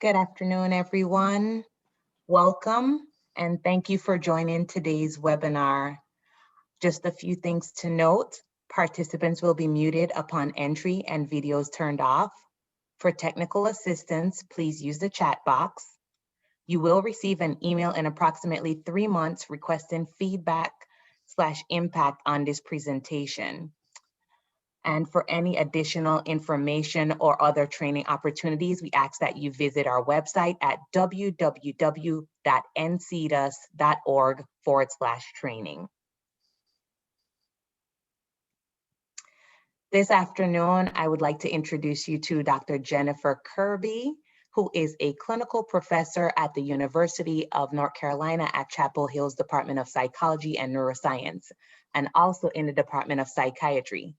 Good afternoon, everyone. Welcome, and thank you for joining today's webinar. Just a few things to note. Participants will be muted upon entry and videos turned off. For technical assistance, please use the chat box. You will receive an email in approximately 3 months requesting feedback/impact on this presentation. And for any additional information or other training opportunities, we ask that you visit our website at www.ncdus.org/training. This afternoon, I would like to introduce you to Dr. Jennifer Kirby, who is a clinical professor at the University of North Carolina at Chapel Hill's Department of Psychology and Neuroscience, and also in the Department of Psychiatry.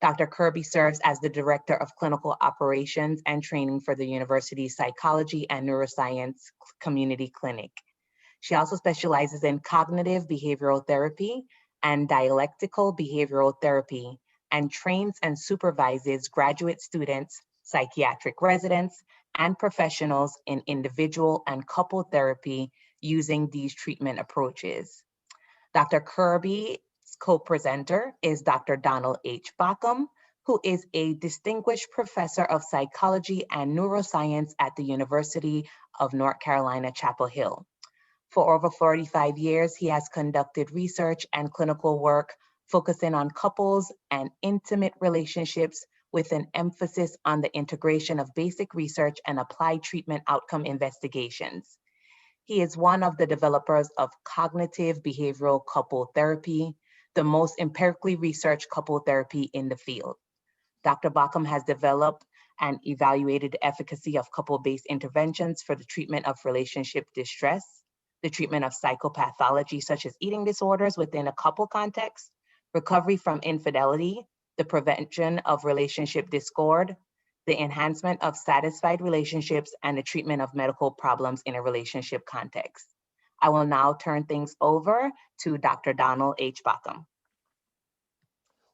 Dr. Kirby serves as the Director of Clinical Operations and Training for the university's Psychology and Neuroscience Community Clinic. She also specializes in cognitive behavioral therapy and dialectical behavioral therapy and trains and supervises graduate students, psychiatric residents, and professionals in individual and couple therapy using these treatment approaches. Dr. Kirby co-presenter is Dr. Donald H. Baucom, who is a distinguished professor of psychology and neuroscience at the University of North Carolina, Chapel Hill. For over 45 years, he has conducted research and clinical work focusing on couples and intimate relationships with an emphasis on the integration of basic research and applied treatment outcome investigations. He is one of the developers of cognitive behavioral couple therapy, the most empirically researched couple therapy in the field. Dr. Baucom has developed and evaluated the efficacy of couple-based interventions for the treatment of relationship distress, the treatment of psychopathology such as eating disorders within a couple context, recovery from infidelity, the prevention of relationship discord, the enhancement of satisfied relationships, and the treatment of medical problems in a relationship context. I will now turn things over to Dr. Donald H. Baucom.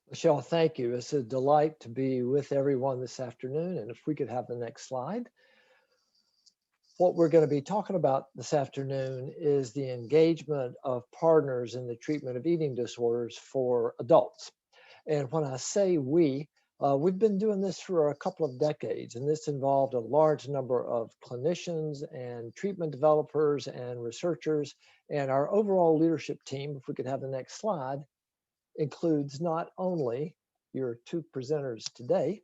Michelle, thank you. It's a delight to be with everyone this afternoon. And if we could have the next slide. What we're going to be talking about this afternoon is the engagement of partners in the treatment of eating disorders for adults. And when I say we've been doing this for a couple of decades, and this involved a large number of clinicians and treatment developers and researchers. And our overall leadership team, if we could have the next slide, includes not only your two presenters today,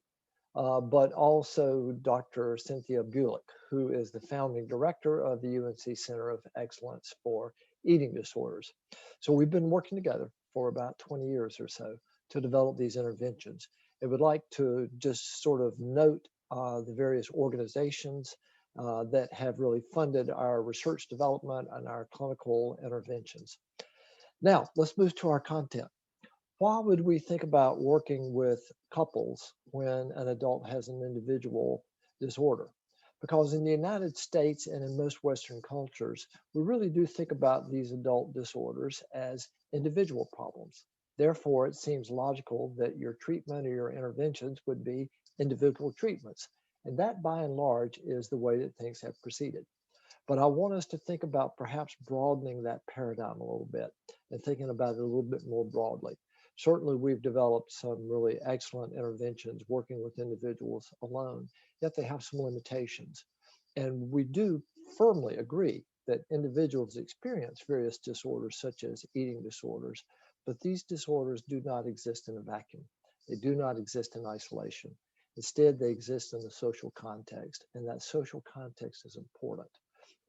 but also Dr. Cynthia Gulick, who is the founding director of the UNC Center of Excellence for Eating Disorders. So we've been working together for about 20 years or so to develop these interventions. I would like to just sort of note the various organizations that have really funded our research development and our clinical interventions. Now, let's move to our content. Why would we think about working with couples when an adult has an individual disorder? Because in the United States and in most Western cultures, we really do think about these adult disorders as individual problems. Therefore, it seems logical that your treatment or your interventions would be individual treatments. And that, by and large, is the way that things have proceeded. But I want us to think about perhaps broadening that paradigm a little bit and thinking about it a little bit more broadly. Certainly, we've developed some really excellent interventions working with individuals alone, yet they have some limitations. And we do firmly agree that individuals experience various disorders, such as eating disorders, but these disorders do not exist in a vacuum. They do not exist in isolation. Instead, they exist in the social context, and that social context is important.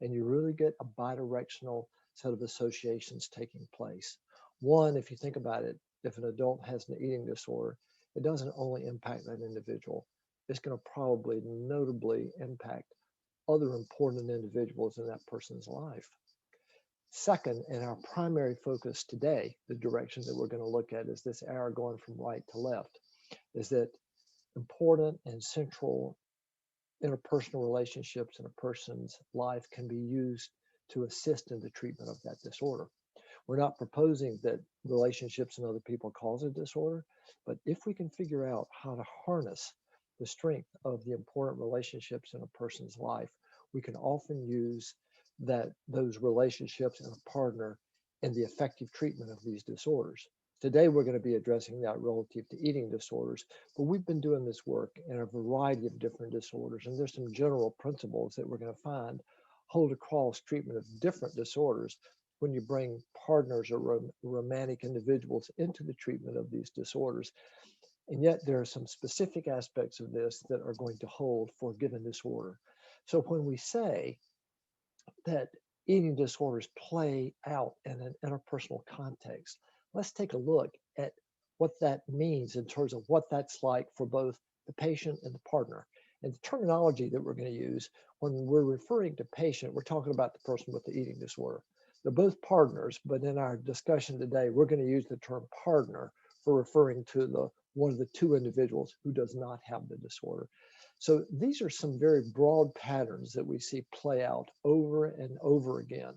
And you really get a bidirectional set of associations taking place. One, if you think about it, if an adult has an eating disorder, it doesn't only impact that individual. It's going to probably notably impact other important individuals in that person's life. Second, and our primary focus today, the direction that we're going to look at is this arrow going from right to left, is that important and central interpersonal relationships in a person's life can be used to assist in the treatment of that disorder. We're not proposing that relationships and other people cause a disorder, but if we can figure out how to harness the strength of the important relationships in a person's life, we can often use those relationships and a partner in the effective treatment of these disorders. Today, we're going to be addressing that relative to eating disorders, but we've been doing this work in a variety of different disorders, and there's some general principles that we're going to find hold across treatment of different disorders when you bring partners or romantic individuals into the treatment of these disorders. And yet there are some specific aspects of this that are going to hold for a given disorder. So when we say that eating disorders play out in an interpersonal context, let's take a look at what that means in terms of what that's like for both the patient and the partner. And the terminology that we're going to use when we're referring to patient, we're talking about the person with the eating disorder. They're both partners, but in our discussion today, we're going to use the term partner for referring to the one of the two individuals who does not have the disorder. So these are some very broad patterns that we see play out over and over again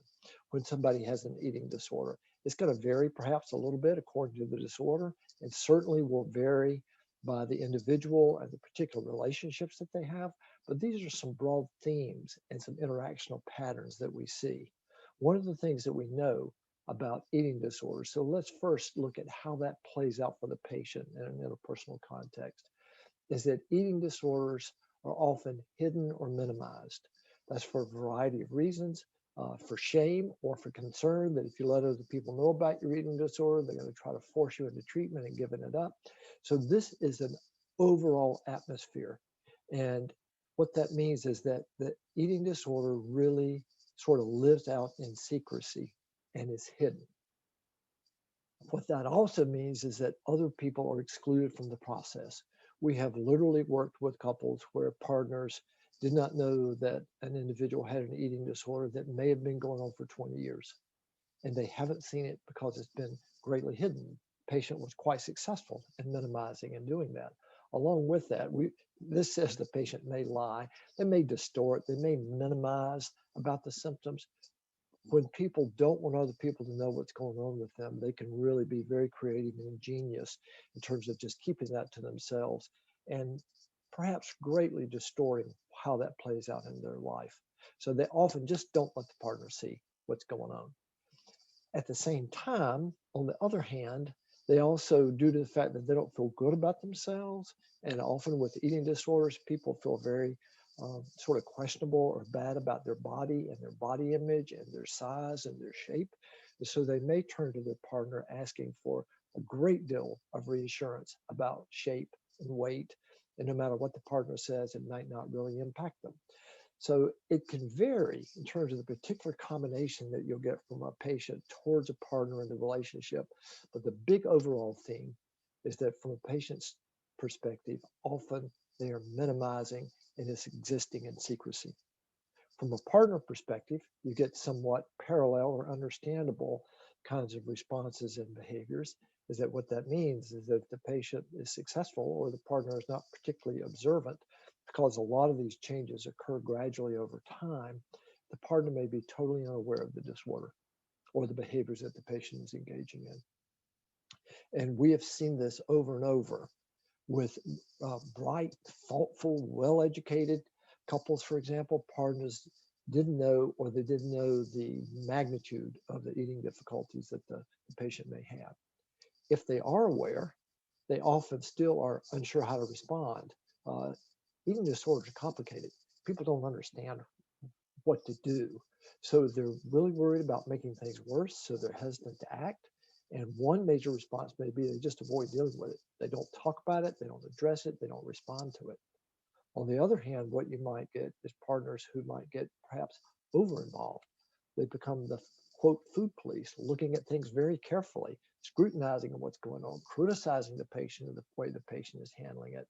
when somebody has an eating disorder. It's going to vary perhaps a little bit according to the disorder, and certainly will vary by the individual and the particular relationships that they have. But these are some broad themes and some interactional patterns that we see. One of the things that we know about eating disorders, so let's first look at how that plays out for the patient in an interpersonal context, is that eating disorders are often hidden or minimized. That's for a variety of reasons, for shame or for concern that if you let other people know about your eating disorder, they're going to try to force you into treatment and giving it up. So this is an overall atmosphere. And what that means is that the eating disorder really sort of lives out in secrecy and is hidden. What that also means is that other people are excluded from the process. We have literally worked with couples where partners did not know that an individual had an eating disorder that may have been going on for 20 years, and they haven't seen it because it's been greatly hidden. The patient was quite successful in minimizing and doing that. Along with that, this says the patient may lie, they may distort, they may minimize about the symptoms. When people don't want other people to know what's going on with them, they can really be very creative and ingenious in terms of just keeping that to themselves and perhaps greatly distorting how that plays out in their life. So they often just don't let the partner see what's going on. At the same time, on the other hand, they also, due to the fact that they don't feel good about themselves, and often with eating disorders, people feel very sort of questionable or bad about their body and their body image and their size and their shape. And so they may turn to their partner asking for a great deal of reassurance about shape and weight. And no matter what the partner says, it might not really impact them. So it can vary in terms of the particular combination that you'll get from a patient towards a partner in the relationship. But the big overall theme is that from a patient's perspective, often they are minimizing and it's existing in secrecy. From a partner perspective, you get somewhat parallel or understandable kinds of responses and behaviors. Is that what that means is that if the patient is successful or the partner is not particularly observant, because a lot of these changes occur gradually over time, the partner may be totally unaware of the disorder or the behaviors that the patient is engaging in. And we have seen this over and over with bright, thoughtful, well-educated couples, for example. Partners didn't know, or they didn't know the magnitude of the eating difficulties that the patient may have. If they are aware, they often still are unsure how to respond. Eating disorders are complicated. People don't understand what to do. So they're really worried about making things worse. So they're hesitant to act. And one major response may be they just avoid dealing with it. They don't talk about it. They don't address it. They don't respond to it. On the other hand, what you might get is partners who might get perhaps over involved. They become the quote food police, looking at things very carefully, scrutinizing what's going on, criticizing the patient and the way the patient is handling it.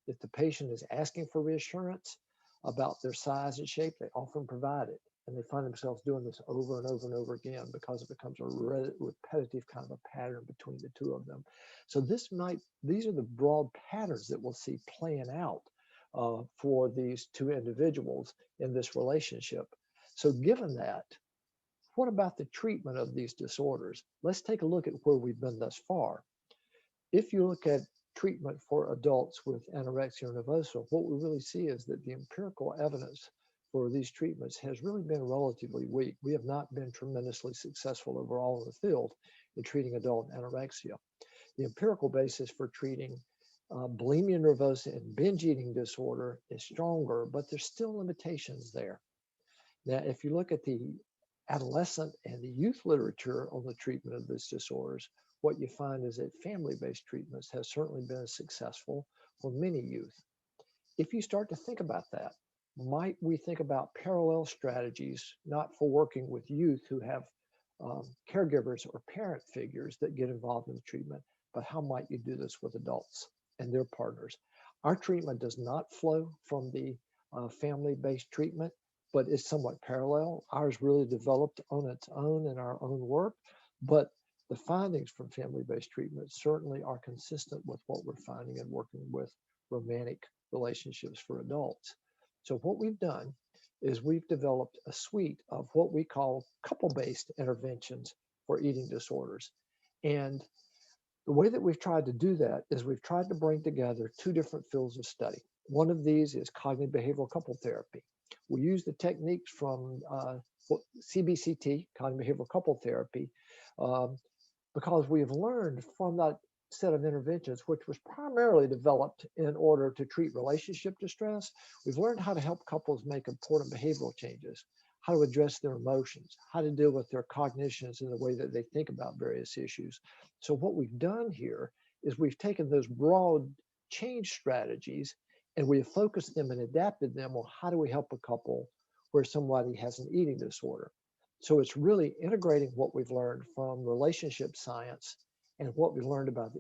If the patient is asking for reassurance about their size and shape, they often provide it. And they find themselves doing this over and over and over again because it becomes a repetitive kind of a pattern between the two of them. So these are the broad patterns that we'll see playing out for these two individuals in this relationship. So given that, what about the treatment of these disorders? Let's take a look at where we've been thus far. If you look at treatment for adults with anorexia nervosa, what we really see is that the empirical evidence for these treatments has really been relatively weak. We have not been tremendously successful overall in the field in treating adult anorexia. The empirical basis for treating bulimia nervosa and binge eating disorder is stronger, but there's still limitations there. Now, if you look at the adolescent and the youth literature on the treatment of these disorders, what you find is that family-based treatments have certainly been successful for many youth. If you start to think about that, might we think about parallel strategies, not for working with youth who have caregivers or parent figures that get involved in the treatment, but how might you do this with adults and their partners? Our treatment does not flow from the family-based treatment, but it's somewhat parallel. Ours really developed on its own in our own work, but the findings from family-based treatment certainly are consistent with what we're finding in working with romantic relationships for adults. So what we've done is we've developed a suite of what we call couple-based interventions for eating disorders. And the way that we've tried to do that is we've tried to bring together two different fields of study. One of these is cognitive behavioral couple therapy. We use the techniques from CBCT, cognitive behavioral couple therapy, because we have learned from that set of interventions, which was primarily developed in order to treat relationship distress. We've learned how to help couples make important behavioral changes, how to address their emotions, how to deal with their cognitions in the way that they think about various issues. So what we've done here is we've taken those broad change strategies and we have focused them and adapted them on how do we help a couple where somebody has an eating disorder. So it's really integrating what we've learned from relationship science and what we learned about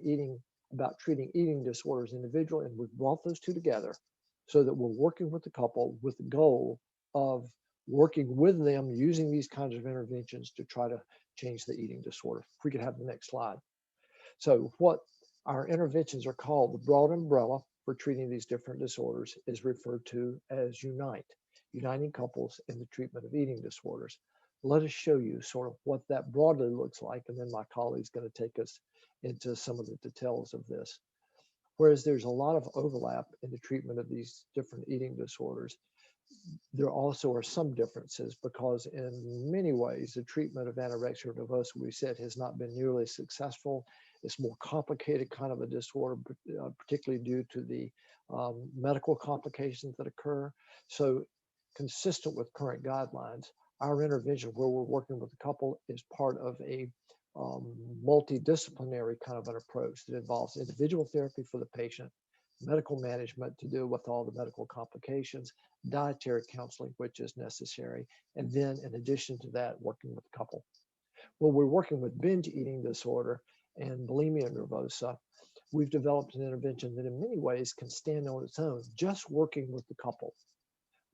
treating eating disorders individually, and we've brought those two together so that we're working with the couple with the goal of working with them using these kinds of interventions to try to change the eating disorder. If we could have the next slide. So what our interventions are called, the broad umbrella for treating these different disorders is referred to as UNITE, uniting couples in the treatment of eating disorders. Let us show you sort of what that broadly looks like, and then my colleague's going to take us into some of the details of this. Whereas there's a lot of overlap in the treatment of these different eating disorders, there also are some differences because in many ways, the treatment of anorexia nervosa, we said, has not been nearly successful. It's more complicated kind of a disorder, particularly due to the medical complications that occur. So consistent with current guidelines, our intervention where we're working with a couple is part of a multidisciplinary kind of an approach that involves individual therapy for the patient, medical management to deal with all the medical complications, dietary counseling, which is necessary, and then in addition to that, working with the couple. When we're working with binge eating disorder and bulimia nervosa, we've developed an intervention that in many ways can stand on its own, just working with the couple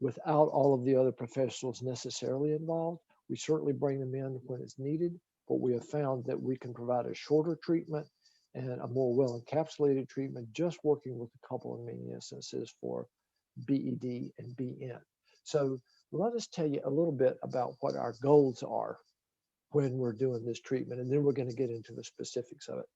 without all of the other professionals necessarily involved. We certainly bring them in when it's needed, but we have found that we can provide a shorter treatment and a more well-encapsulated treatment just working with the couple in many instances for BED and BN. So let us tell you a little bit about what our goals are when we're doing this treatment, and then we're going to get into the specifics of it.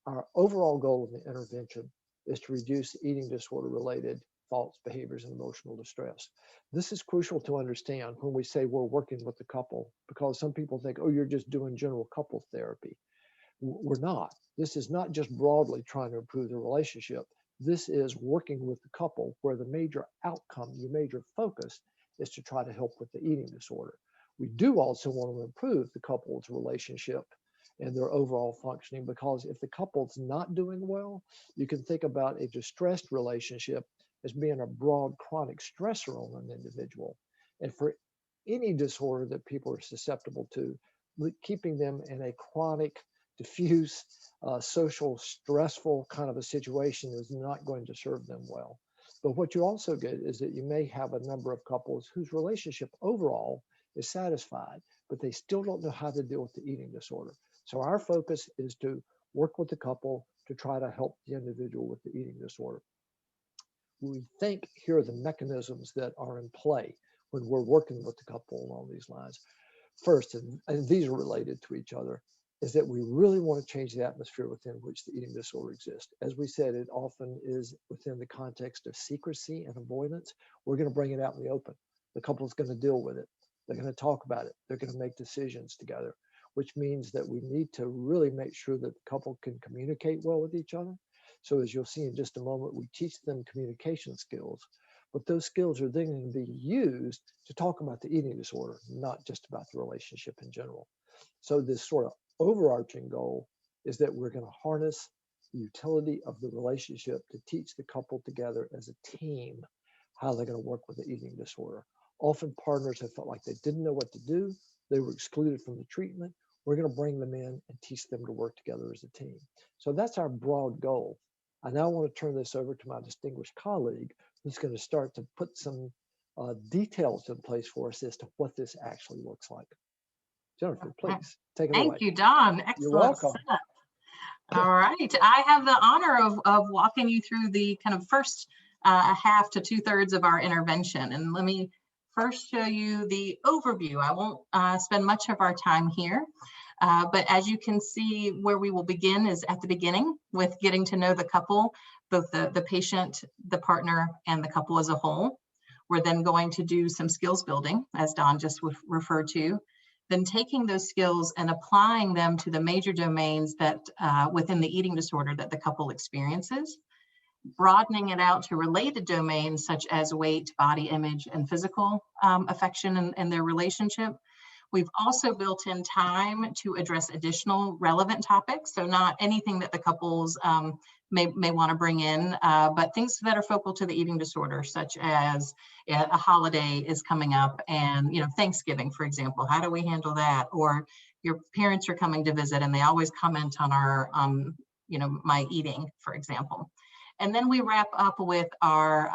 Our overall goal of the intervention is to reduce eating disorder-related thoughts, behaviors, and emotional distress. This is crucial to understand when we say we're working with the couple, because some people think, oh, you're just doing general couple therapy. We're not. This is not just broadly trying to improve the relationship. This is working with the couple where the major outcome, the major focus is to try to help with the eating disorder. We do also want to improve the couple's relationship and their overall functioning, because if the couple's not doing well, you can think about a distressed relationship as being a broad chronic stressor on an individual. And for any disorder that people are susceptible to, keeping them in a chronic, diffuse, social, stressful kind of a situation is not going to serve them well. But what you also get is that you may have a number of couples whose relationship overall is satisfied, but they still don't know how to deal with the eating disorder. So our focus is to work with the couple to try to help the individual with the eating disorder. We think here are the mechanisms that are in play when we're working with the couple along these lines. First, and these are related to each other, is that we really want to change the atmosphere within which the eating disorder exists. As we said, it often is within the context of secrecy and avoidance. We're going to bring it out in the open. The couple's going to deal with it. They're going to talk about it. They're going to make decisions together, which means that we need to really make sure that the couple can communicate well with each other. So as you'll see in just a moment, we teach them communication skills, but those skills are then going to be used to talk about the eating disorder, not just about the relationship in general. So this sort of overarching goal is that we're going to harness the utility of the relationship to teach the couple together as a team how they're going to work with the eating disorder. Often partners have felt like they didn't know what to do. They were excluded from the treatment. We're going to bring them in and teach them to work together as a team. So that's our broad goal. I now want to turn this over to my distinguished colleague, who's going to start to put some details in place for us as to what this actually looks like. Jennifer, please take it away. Thank you, Don. Excellent. You're welcome. Setup. All right. I have the honor of walking you through the kind of first half to 2/3 of our intervention. And let me first show you the overview. I won't spend much of our time here, but as you can see, where we will begin is at the beginning with getting to know the couple, both the patient, the partner, and the couple as a whole. We're then going to do some skills building, as Don just referred to, then taking those skills and applying them to the major domains that within the eating disorder that the couple experiences, broadening it out to related domains such as weight, body image, and physical affection and their relationship. We've also built in time to address additional relevant topics. So not anything that the couples may want to bring in, but things that are focal to the eating disorder, such as a holiday is coming up and, Thanksgiving, for example, how do we handle that? Or your parents are coming to visit and they always comment on our, my eating, for example. And then we wrap up with our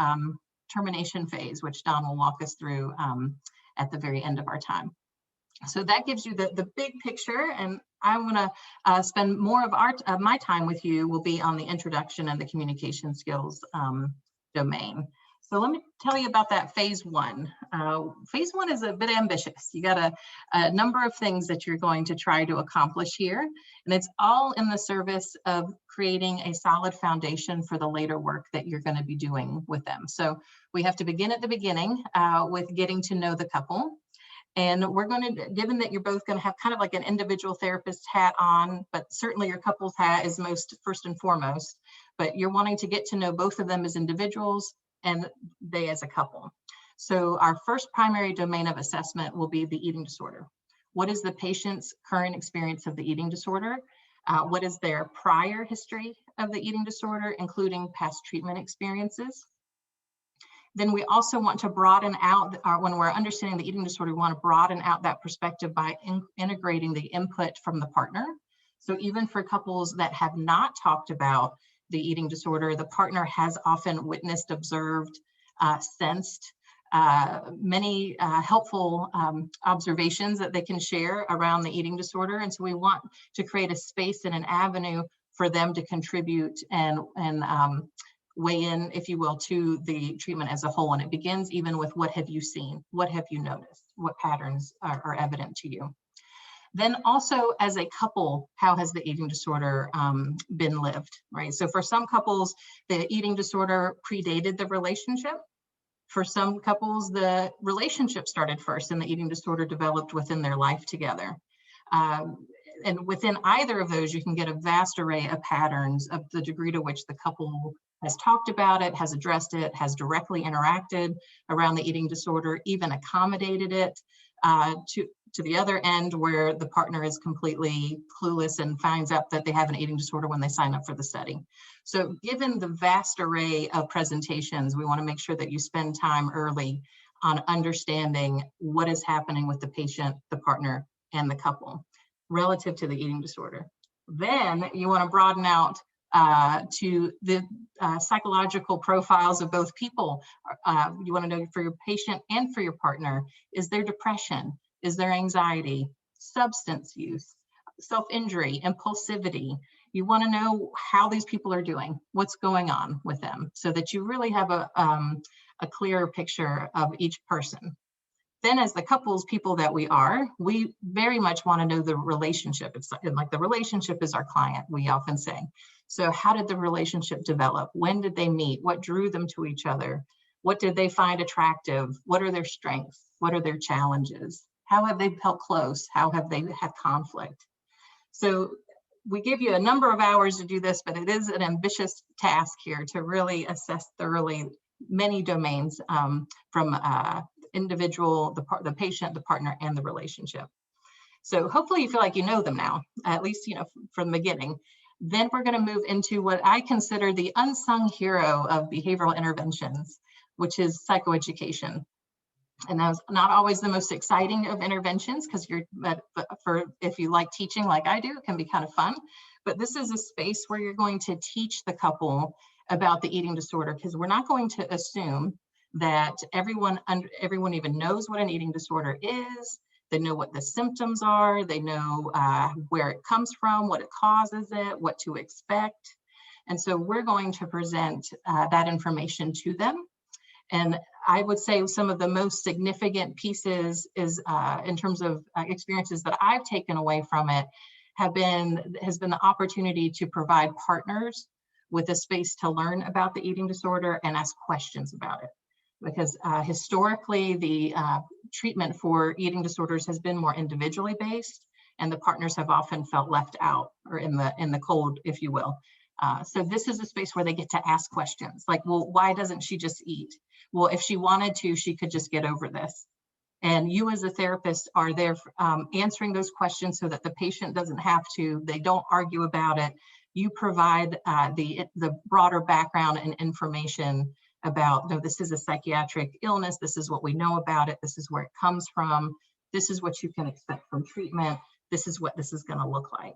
termination phase, which Don will walk us through at the very end of our time. So that gives you the big picture, and I want to spend more of my time with you will be on the introduction and the communication skills domain. So let me tell you about that phase one. Phase one is a bit ambitious. You got a number of things that you're going to try to accomplish here, and it's all in the service of creating a solid foundation for the later work that you're going to be doing with them. So we have to begin at the beginning with getting to know the couple. And we're going to, given that you're both going to have kind of like an individual therapist hat on, but certainly your couple's hat is first and foremost, but you're wanting to get to know both of them as individuals and they as a couple. So our first primary domain of assessment will be the eating disorder. What is the patient's current experience of the eating disorder? What is their prior history of the eating disorder, including past treatment experiences? Then we also want to broaden out, when we're understanding the eating disorder, we want to broaden out that perspective by integrating the input from the partner. So even for couples that have not talked about the eating disorder, the partner has often witnessed, observed, sensed many helpful observations that they can share around the eating disorder. And so we want to create a space and an avenue for them to contribute and weigh in, if you will, to the treatment as a whole. And it begins even with what have you seen? What have you noticed? What patterns are evident to you? Then also as a couple, how has the eating disorder been lived, right? So for some couples, the eating disorder predated the relationship. For some couples, the relationship started first and the eating disorder developed within their life together. And within either of those, you can get a vast array of patterns of the degree to which the couple has talked about it, has addressed it, has directly interacted around the eating disorder, even accommodated it to the other end where the partner is completely clueless and finds out that they have an eating disorder when they sign up for the study. So given the vast array of presentations, we want to make sure that you spend time early on understanding what is happening with the patient, the partner, and the couple relative to the eating disorder. Then you want to broaden out to the psychological profiles of both people. You want to know for your patient and for your partner, is there depression? Is there anxiety, substance use, self-injury, impulsivity? You want to know how these people are doing, what's going on with them, so that you really have a clearer picture of each person. Then as the couples people that we are, we very much want to know the relationship. It's like the relationship is our client, we often say. So how did the relationship develop? When did they meet? What drew them to each other? What did they find attractive? What are their strengths? What are their challenges? How have they felt close? How have they had conflict? So we give you a number of hours to do this, but it is an ambitious task here to really assess thoroughly many domains, from individual, the patient, the partner, and the relationship. So hopefully you feel like you know them now, at least, from the beginning. Then we're going to move into what I consider the unsung hero of behavioral interventions, which is psychoeducation. And that's not always the most exciting of interventions, because if you like teaching like I do, it can be kind of fun. But this is a space where you're going to teach the couple about the eating disorder, because we're not going to assume that everyone even knows what an eating disorder is. They know what the symptoms are. They know where it comes from, what it causes it, what to expect. And so we're going to present that information to them. And I would say some of the most significant pieces is in terms of experiences that I've taken away from it has been the opportunity to provide partners with a space to learn about the eating disorder and ask questions about it. Because historically, the treatment for eating disorders has been more individually based, and the partners have often felt left out or in the cold, if you will. So this is a space where they get to ask questions like, well, why doesn't she just eat? Well, if she wanted to, she could just get over this. And you as a therapist are there answering those questions so that the patient doesn't have to, they don't argue about it. You provide the broader background and information about, no, this is a psychiatric illness. This is what we know about it. This is where it comes from. This is what you can expect from treatment. This is what this is going to look like.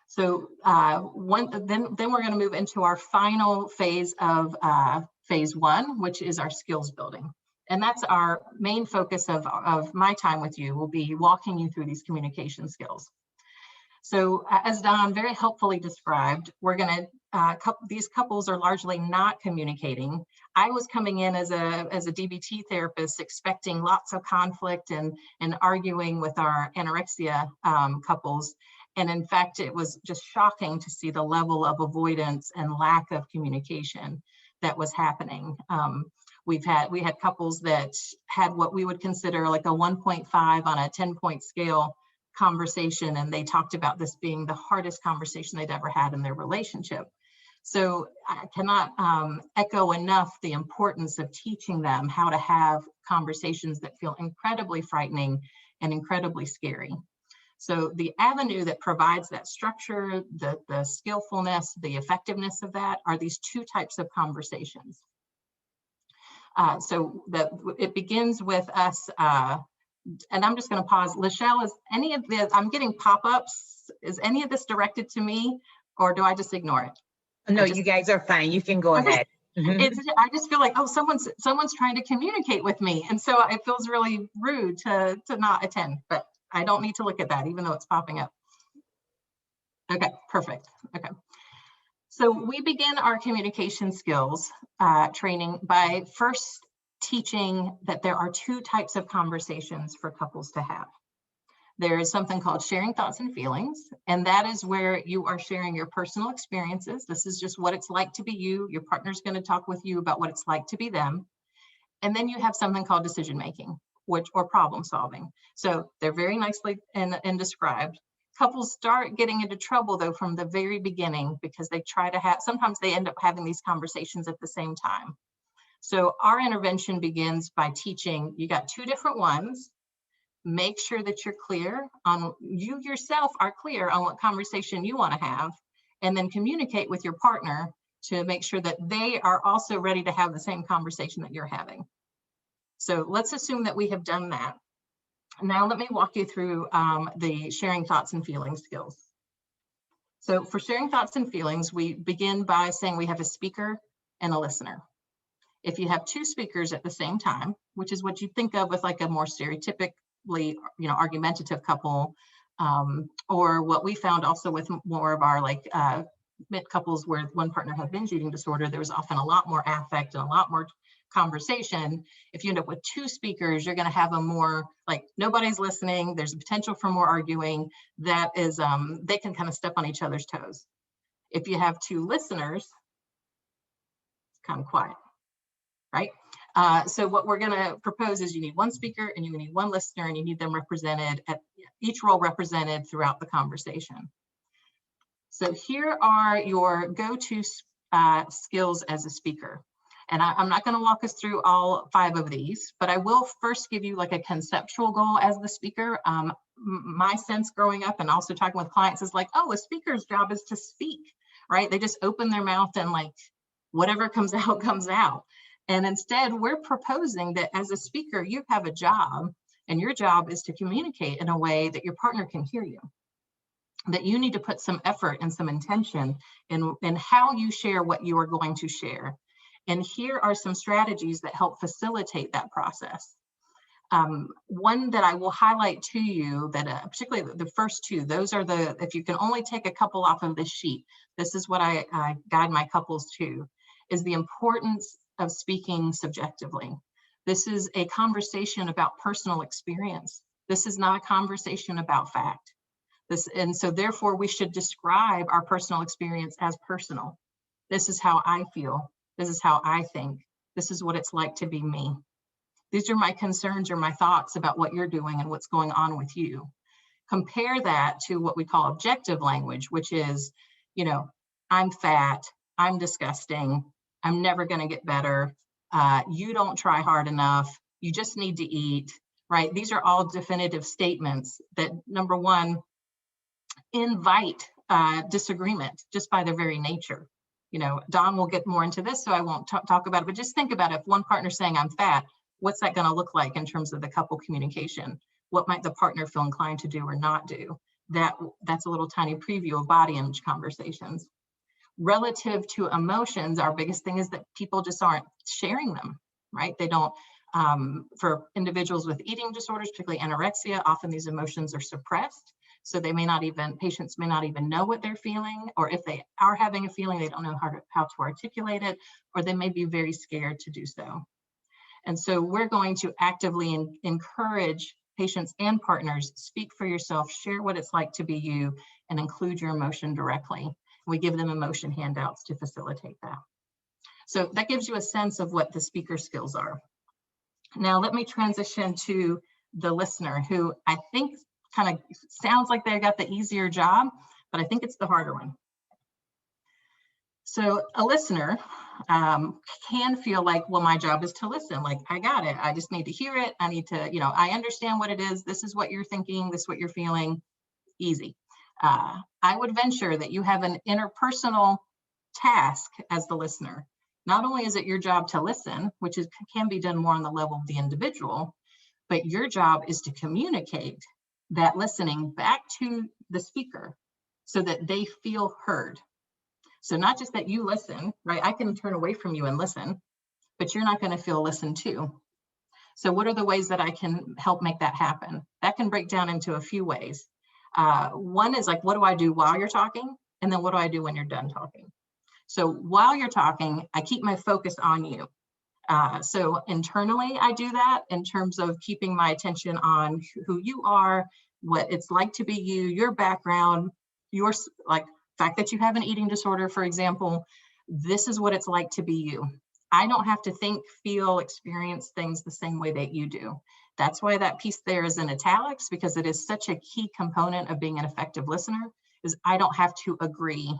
So then we're going to move into our final phase of phase one, which is our skills building. And that's our main focus of my time with you, will be walking you through these communication skills. So as Don very helpfully described, we're going to, these couples are largely not communicating. I was coming in as a DBT therapist expecting lots of conflict and arguing with our anorexia couples. And in fact, it was just shocking to see the level of avoidance and lack of communication that was happening. We had couples that had what we would consider like a 1.5 on a 10-point scale conversation, and they talked about this being the hardest conversation they'd ever had in their relationship. So I cannot echo enough the importance of teaching them how to have conversations that feel incredibly frightening and incredibly scary. So the avenue that provides that structure, the skillfulness, the effectiveness of that are these two types of conversations. So it begins with us, and I'm just going to pause. Lachelle, is any of this, I'm getting pop-ups, is any of this directed to me, or do I just ignore it? No, you guys are fine. You can go ahead. I just feel like, oh, someone's trying to communicate with me. And so it feels really rude to not attend, but I don't need to look at that, even though it's popping up. Okay, perfect. Okay. So we begin our communication skills training by first teaching that there are two types of conversations for couples to have. There is something called sharing thoughts and feelings, and that is where you are sharing your personal experiences. This is just what it's like to be you. Your partner's going to talk with you about what it's like to be them. And then you have something called decision making, or problem solving. So they're very nicely and described. Couples start getting into trouble though from the very beginning because they try to have, sometimes they end up having these conversations at the same time. So our intervention begins by teaching, you got two different ones. Make sure that you're clear on, you yourself are clear on what conversation you want to have, and then communicate with your partner to make sure that they are also ready to have the same conversation that you're having. So let's assume that we have done that. Now let me walk you through the sharing thoughts and feelings skills. So for sharing thoughts and feelings, we begin by saying we have a speaker and a listener. If you have two speakers at the same time, which is what you think of with like a more stereotypically, argumentative couple, or what we found also with more of our like couples where one partner had binge eating disorder, there was often a lot more affect and a lot more conversation. If you end up with two speakers, you're going to have a more like nobody's listening. There's a potential for more arguing. That is, they can kind of step on each other's toes. If you have two listeners, it's kind of quiet. right? So what we're going to propose is you need one speaker and you need one listener, and you need them represented at each role represented throughout the conversation. So here are your go-to skills as a speaker. And I'm not going to walk us through all 5 of these, but I will first give you like a conceptual goal as the speaker. My sense growing up and also talking with clients is like, oh, a speaker's job is to speak, right? They just open their mouth and like whatever comes out, comes out. And instead, we're proposing that as a speaker, you have a job, and your job is to communicate in a way that your partner can hear you. That you need to put some effort and some intention in how you share what you are going to share. And here are some strategies that help facilitate that process. One that I will highlight to you that particularly the first 2, those are if you can only take a couple off of this sheet, this is what I guide my couples to, is the importance of speaking subjectively. This is a conversation about personal experience. This is not a conversation about fact. And so therefore we should describe our personal experience as personal. This is how I feel. This is how I think. This is what it's like to be me. These are my concerns or my thoughts about what you're doing and what's going on with you. Compare that to what we call objective language, which is, you know, I'm fat, I'm disgusting, I'm never going to get better, you don't try hard enough, you just need to eat, right? These are all definitive statements that, number one, invite disagreement just by their very nature. You know, Don will get more into this, so I won't talk about it, but just think about it. If one partner's saying I'm fat, what's that going to look like in terms of the couple communication? What might the partner feel inclined to do or not do? That's a little tiny preview of body image conversations. Relative to emotions, our biggest thing is that people just aren't sharing them, right? They don't, for individuals with eating disorders, particularly anorexia, often these emotions are suppressed. So they may not even, patients may not even know what they're feeling, or if they are having a feeling, they don't know how to articulate it, or they may be very scared to do so. And so we're going to actively encourage patients and partners, speak for yourself, share what it's like to be you, and include your emotion directly. We give them emotion handouts to facilitate that. So that gives you a sense of what the speaker skills are. Now let me transition to the listener, who I think kind of sounds like they got the easier job, but I think it's the harder one. So a listener can feel like, well, my job is to listen. Like, I got it. I just need to hear it. I need to, you know, I understand what it is. This is what you're thinking. This is what you're feeling. Easy. I would venture that you have an interpersonal task as the listener. Not only is it your job to listen, which can be done more on the level of the individual, but your job is to communicate that listening back to the speaker so that they feel heard. So not just that you listen, right? I can turn away from you and listen, but you're not going to feel listened to. So what are the ways that I can help make that happen? That can break down into a few ways. One is like, what do I do while you're talking? And then what do I do when you're done talking? So while you're talking, I keep my focus on you. So internally, I do that in terms of keeping my attention on who you are, what it's like to be you, your background, your like fact that you have an eating disorder, for example. This is what it's like to be you. I don't have to think, feel, experience things the same way that you do. That's why that piece there is in italics, because it is such a key component of being an effective listener, is I don't have to agree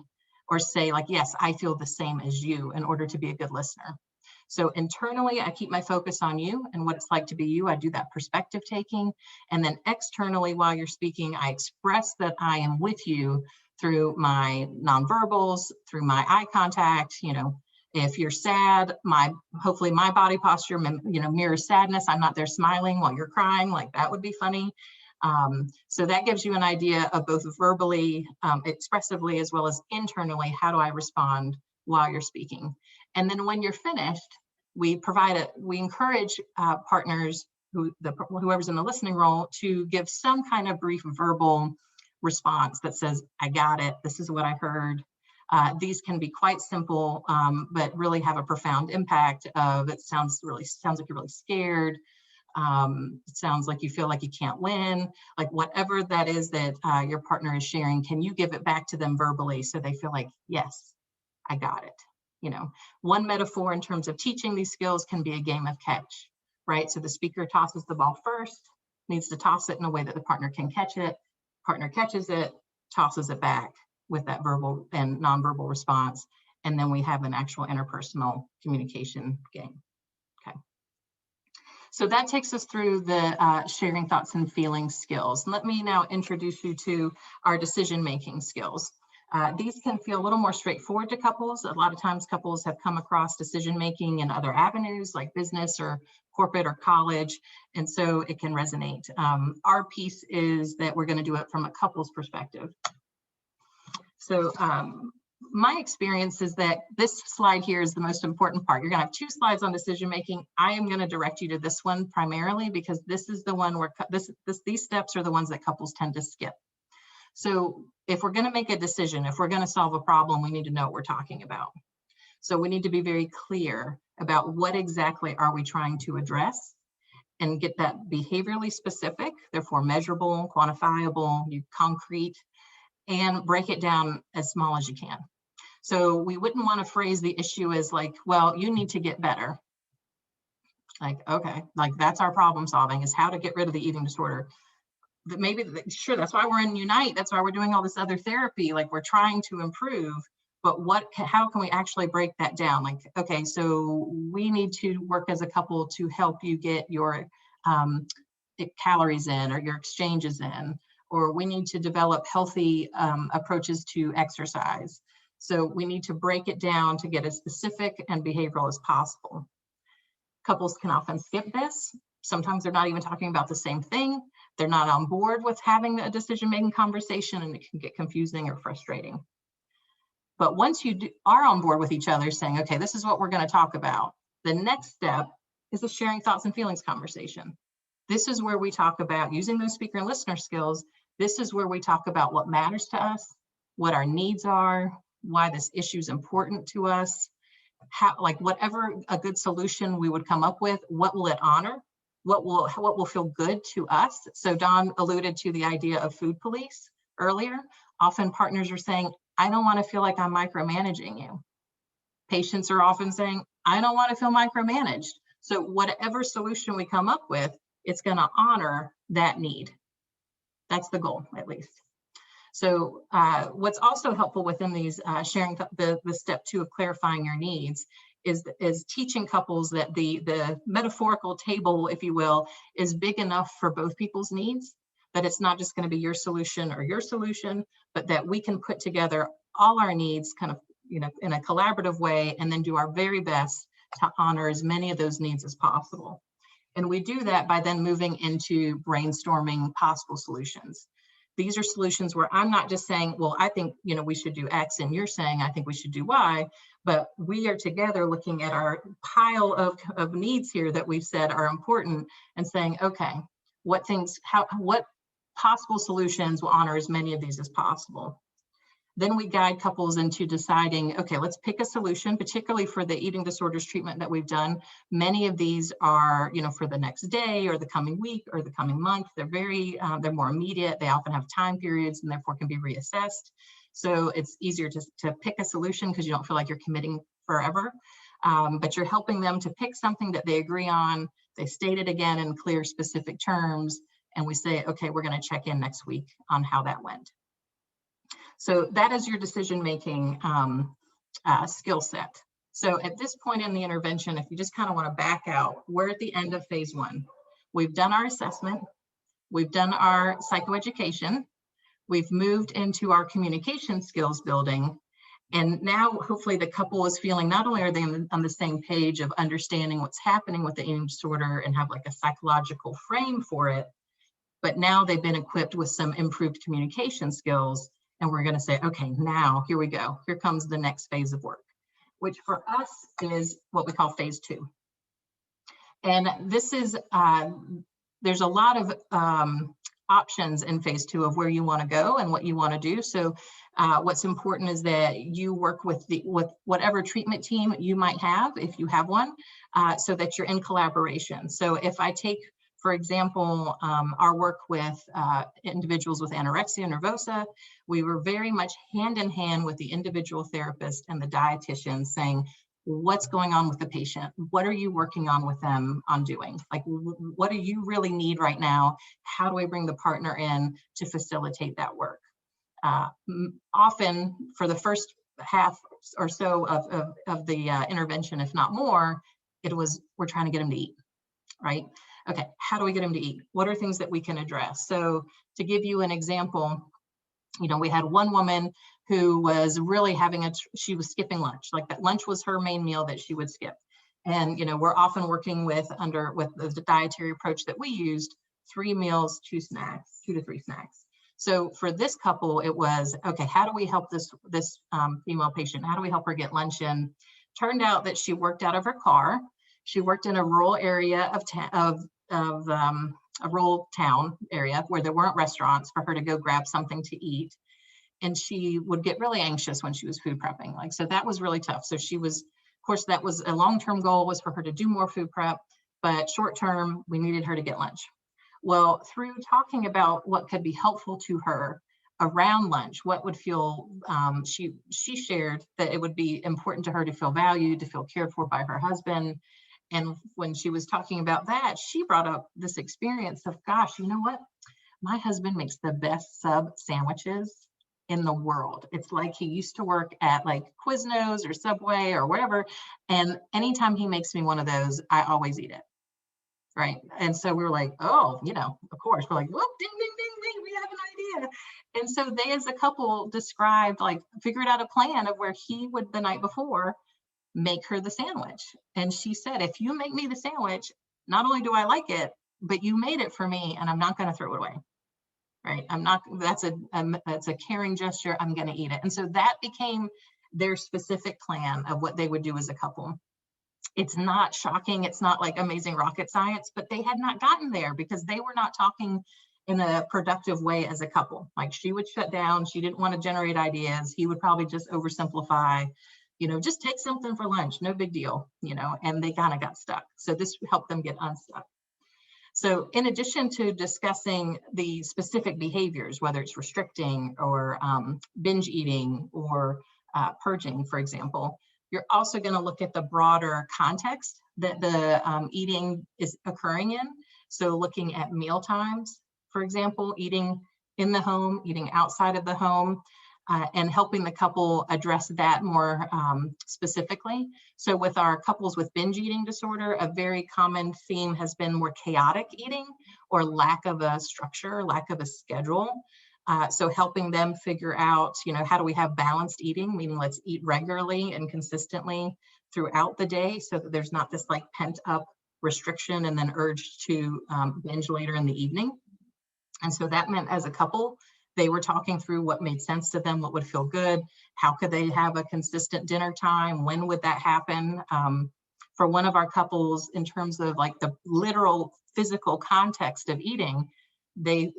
or say like, yes, I feel the same as you in order to be a good listener. So internally, I keep my focus on you and what it's like to be you. I do that perspective taking. And then externally, while you're speaking, I express that I am with you through my nonverbals, through my eye contact. You know, if you're sad, hopefully my body posture, mirrors sadness. I'm not there smiling while you're crying, like that would be funny. So that gives you an idea of both verbally, expressively, as well as internally, how do I respond while you're speaking? And then when you're finished, we encourage partners, whoever's in the listening role, to give some kind of brief verbal response that says, I got it, this is what I heard. These can be quite simple, but really have a profound impact of, it sounds like you're really scared. It sounds like you feel like you can't win, like whatever that is that your partner is sharing, can you give it back to them verbally so they feel like, yes, I got it. One metaphor in terms of teaching these skills can be a game of catch, right? So the speaker tosses the ball first, needs to toss it in a way that the partner can catch it. Partner catches it, tosses it back with that verbal and nonverbal response. And then we have an actual interpersonal communication game. Okay. So that takes us through the sharing thoughts and feelings skills. Let me now introduce you to our decision-making skills. These can feel a little more straightforward to couples. A lot of times couples have come across decision-making in other avenues like business or corporate or college, and so it can resonate. Our piece is that we're going to do it from a couple's perspective. So my experience is that this slide here is the most important part. You're going to have 2 slides on decision-making. I am going to direct you to this one primarily because this is the one where these steps are the ones that couples tend to skip. So if we're going to make a decision, if we're going to solve a problem, we need to know what we're talking about. So we need to be very clear about what exactly are we trying to address and get that behaviorally specific, therefore measurable, quantifiable, concrete, and break it down as small as you can. So we wouldn't want to phrase the issue as like, well, you need to get better. Like, okay, like that's our problem solving, is how to get rid of the eating disorder. That maybe, sure, that's why we're in Unite, that's why we're doing all this other therapy, like we're trying to improve, but how can we actually break that down? Like, okay, so we need to work as a couple to help you get your calories in or your exchanges in, or we need to develop healthy approaches to exercise. So we need to break it down to get as specific and behavioral as possible. Couples can often skip this. Sometimes they're not even talking about the same thing. They're not on board with having a decision-making conversation, and it can get confusing or frustrating. But once you are on board with each other saying, okay, this is what we're going to talk about, the next step is the sharing thoughts and feelings conversation. This is where we talk about using those speaker and listener skills. This is where we talk about what matters to us, what our needs are, why this issue is important to us, how, like whatever a good solution we would come up with, what will it honor? What will feel good to us? So Don alluded to the idea of food police earlier. Often partners are saying, I don't want to feel like I'm micromanaging you. Patients are often saying, I don't want to feel micromanaged. So whatever solution we come up with, it's going to honor that need. That's the goal, at least. So what's also helpful within these sharing the step 2 of clarifying your needs is teaching couples that the metaphorical table, if you will, is big enough for both people's needs, that it's not just going to be your solution or your solution, but that we can put together all our needs kind of, in a collaborative way, and then do our very best to honor as many of those needs as possible. And we do that by then moving into brainstorming possible solutions. These are solutions where I'm not just saying, well, I think, we should do X, and you're saying, I think we should do Y, but we are together looking at our pile of needs here that we've said are important and saying, okay, what possible solutions will honor as many of these as possible. Then we guide couples into deciding, okay, let's pick a solution, particularly for the eating disorders treatment that we've done. Many of these are, for the next day or the coming week or the coming month. They're they're more immediate. They often have time periods and therefore can be reassessed. So it's easier to pick a solution because you don't feel like you're committing forever, but you're helping them to pick something that they agree on. They state it again in clear, specific terms, and we say, okay, we're going to check in next week on how that went. So that is your decision-making skill set. So at this point in the intervention, if you just kind of want to back out, we're at the end of phase 1. We've done our assessment. We've done our psychoeducation. We've moved into our communication skills building. And now hopefully the couple is feeling not only are they on the same page of understanding what's happening with the eating disorder and have like a psychological frame for it, but now they've been equipped with some improved communication skills. And we're going to say, okay, now here we go. Here comes the next phase of work, which for us is what we call phase 2. And this is, there's a lot of options in phase 2 of where you want to go and what you want to do. So what's important is that you work with whatever treatment team you might have, if you have one, so that you're in collaboration. So if I take, For example, our work with individuals with anorexia nervosa, we were very much hand in hand with the individual therapist and the dietitian saying, what's going on with the patient? What are you working on with them on doing? Like, what do you really need right now? How do I bring the partner in to facilitate that work? Often for the first half or so of the intervention, if not more, it was, we're trying to get them to eat, right? Okay, how do we get them to eat? What are things that we can address? So to give you an example, you know, we had one woman who was really having she was skipping lunch. Like that lunch was her main meal that she would skip. And, you know, we're often working with the dietary approach that we used, 3 meals, 2 snacks, 2 to 3 snacks. So for this couple, it was, okay, how do we help this female patient? How do we help her get lunch in? Turned out that she worked out of her car. She worked in a rural area of a rural town area where there weren't restaurants for her to go grab something to eat. And she would get really anxious when she was food prepping. Like, so that was really tough. So she was, of course, that was a long-term goal, was for her to do more food prep, but short-term, we needed her to get lunch. Well, through talking about what could be helpful to her around lunch, what would feel, she shared that it would be important to her to feel valued, to feel cared for by her husband. And when she was talking about that, she brought up this experience of, gosh, you know what? My husband makes the best sub sandwiches in the world. It's like he used to work at like Quiznos or Subway or wherever. And anytime he makes me one of those, I always eat it. Right. And so we were like, oh, you know, of course, we're like, whoop, ding, ding, ding, ding, we have an idea. And so they, as a couple, described, like, figured out a plan of where he would the night before make her the sandwich. And she said, if you make me the sandwich, not only do I like it, but you made it for me and I'm not going to throw it away. Right. I'm not, that's a caring gesture. I'm going to eat it. And so that became their specific plan of what they would do as a couple. It's not shocking. It's not like amazing rocket science, but they had not gotten there because they were not talking in a productive way as a couple. Like, she would shut down. She didn't want to generate ideas. He would probably just oversimplify, you know, just take something for lunch. No big deal, you know, and they kind of got stuck. So this helped them get unstuck. So in addition to discussing the specific behaviors, whether it's restricting or binge eating or purging, for example, you're also going to look at the broader context that the eating is occurring in. So looking at meal times, for example, eating in the home, eating outside of the home, and helping the couple address that more specifically. So with our couples with binge eating disorder, a very common theme has been more chaotic eating or lack of a structure, lack of a schedule. So helping them figure out, you know, how do we have balanced eating, meaning let's eat regularly and consistently throughout the day so that there's not this like pent up restriction and then urge to binge later in the evening. And so that meant as a couple, they were talking through what made sense to them, what would feel good, how could they have a consistent dinner time, when would that happen? For one of our couples, in terms of like the literal physical context of eating, the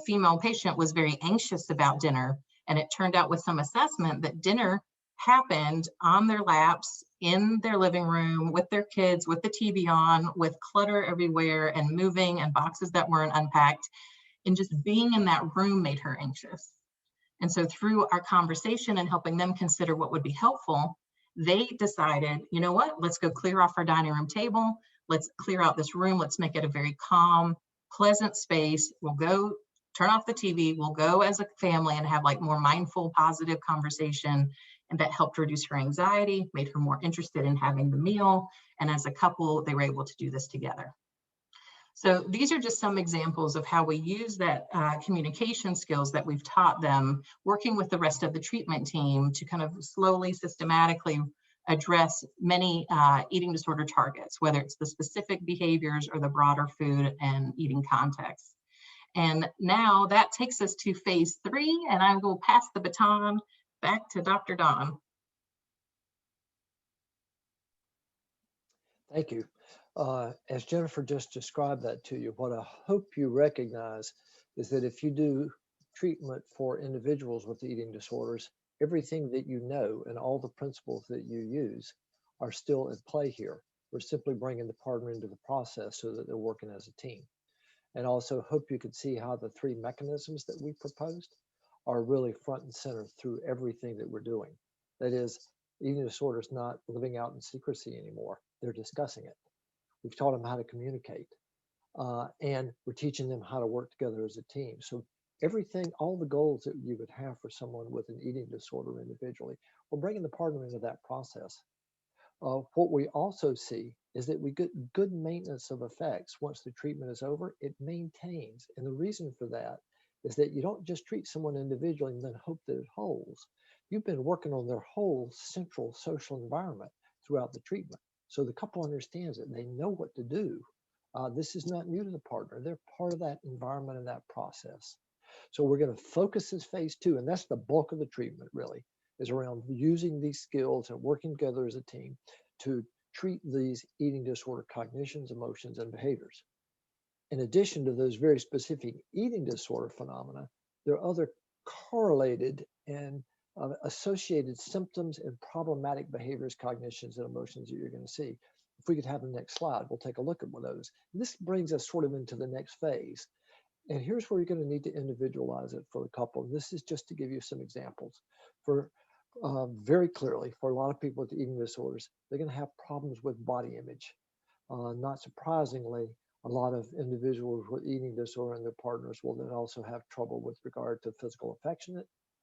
female patient was very anxious about dinner, and it turned out with some assessment that dinner happened on their laps in their living room with their kids, with the TV on, with clutter everywhere and moving and boxes that weren't unpacked, and just being in that room made her anxious. And so through our conversation and helping them consider what would be helpful, they decided, you know what, let's go clear off our dining room table, let's clear out this room, let's make it a very calm, pleasant space. We'll go turn off the TV, we'll go as a family and have like more mindful, positive conversation. And that helped reduce her anxiety, made her more interested in having the meal. And as a couple, they were able to do this together. So these are just some examples of how we use that communication skills that we've taught them, working with the rest of the treatment team to kind of slowly, systematically address many eating disorder targets, whether it's the specific behaviors or the broader food and eating context. And now that takes us to phase 3, and I will pass the baton back to Dr. Don. Thank you. As Jennifer just described that to you, what I hope you recognize is that if you do treatment for individuals with eating disorders, everything that you know and all the principles that you use are still at play here. We're simply bringing the partner into the process so that they're working as a team. And also hope you could see how the three mechanisms that we proposed are really front and center through everything that we're doing. That is, eating disorder is not living out in secrecy anymore. They're discussing it. We've taught them how to communicate, and we're teaching them how to work together as a team. So everything, all the goals that you would have for someone with an eating disorder individually, we're bringing the partner into that process. What we also see is that we get good maintenance of effects. Once the treatment is over, it maintains. And the reason for that is that you don't just treat someone individually and then hope that it holds. You've been working on their whole central social environment throughout the treatment. So the couple understands it. They know what to do. This is not new to the partner. They're part of that environment and that process. So we're going to focus this phase two, and that's the bulk of the treatment really, is around using these skills and working together as a team to treat these eating disorder cognitions, emotions, and behaviors. In addition to those very specific eating disorder phenomena, there are other correlated and associated symptoms and problematic behaviors, cognitions, and emotions that you're going to see. If we could have the next slide, we'll take a look at one of those. This brings us sort of into the next phase. And here's where you're going to need to individualize it for the couple. This is just to give you some examples. For very clearly, for a lot of people with eating disorders, they're going to have problems with body image. Not surprisingly, a lot of individuals with eating disorder and their partners will then also have trouble with regard to physical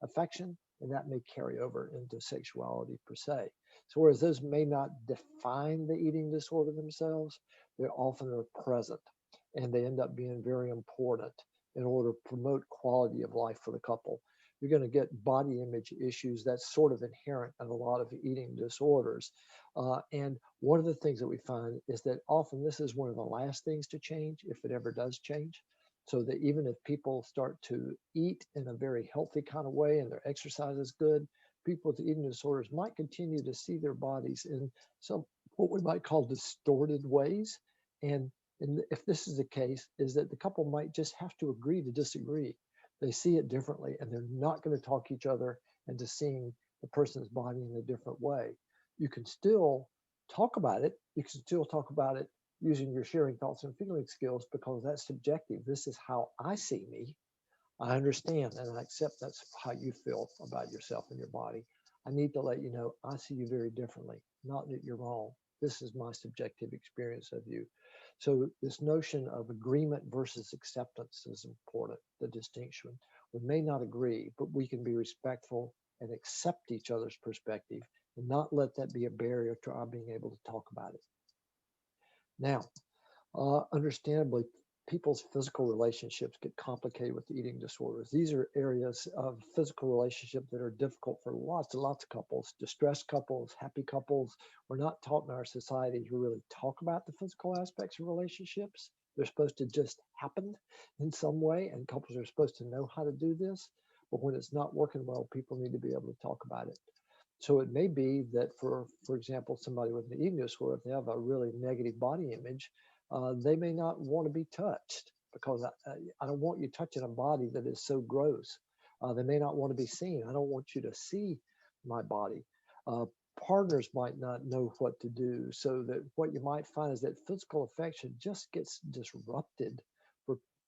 affection, and that may carry over into sexuality per se. So whereas those may not define the eating disorder themselves, they often are present, and they end up being very important in order to promote quality of life for the couple. You're going to get body image issues that's sort of inherent in a lot of eating disorders. And one of the things that we find is that often this is one of the last things to change, if it ever does change. So that even if people start to eat in a very healthy kind of way and their exercise is good, people with eating disorders might continue to see their bodies in some what we might call distorted ways. And if this is the case, is that the couple might just have to agree to disagree. They see it differently, and they're not going to talk each other into seeing the person's body in a different way. You can still talk about it. You can still talk about it using your sharing thoughts and feeling skills, because that's subjective. This is how I see me. I understand and I accept that's how you feel about yourself and your body. I need to let you know I see you very differently, not that you're wrong. This is my subjective experience of you. So this notion of agreement versus acceptance is important, the distinction. We may not agree, but we can be respectful and accept each other's perspective and not let that be a barrier to our being able to talk about it. Now, understandably, people's physical relationships get complicated with eating disorders. These are areas of physical relationship that are difficult for lots and lots of couples, distressed couples, happy couples. We're not taught in our society to really talk about the physical aspects of relationships. They're supposed to just happen in some way, and couples are supposed to know how to do this. But when it's not working well, people need to be able to talk about it. So it may be that for example, somebody with an eating disorder, if they have a really negative body image, they may not want to be touched, because I don't want you touching a body that is so gross. They may not want to be seen. I don't want you to see my body. Partners might not know what to do. So that what you might find is that physical affection just gets disrupted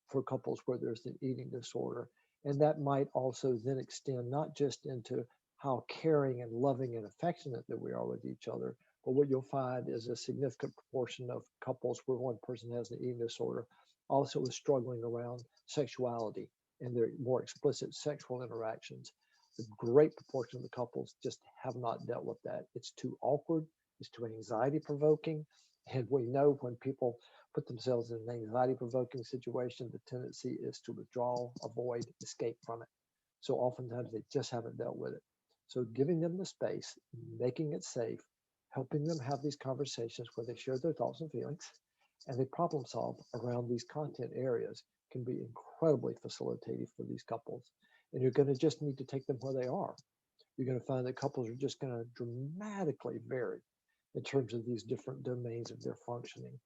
for couples where there's an eating disorder. And that might also then extend not just into how caring and loving and affectionate that we are with each other, but what you'll find is a significant proportion of couples where one person has an eating disorder also is struggling around sexuality and their more explicit sexual interactions. A great proportion of the couples just have not dealt with that. It's too awkward, it's too anxiety provoking. And we know when people put themselves in an anxiety provoking situation, the tendency is to withdraw, avoid, escape from it. So oftentimes they just haven't dealt with it. So giving them the space, making it safe, helping them have these conversations where they share their thoughts and feelings, and they problem solve around these content areas can be incredibly facilitative for these couples. And you're going to just need to take them where they are. You're going to find that couples are just going to dramatically vary in terms of these different domains of their functioning.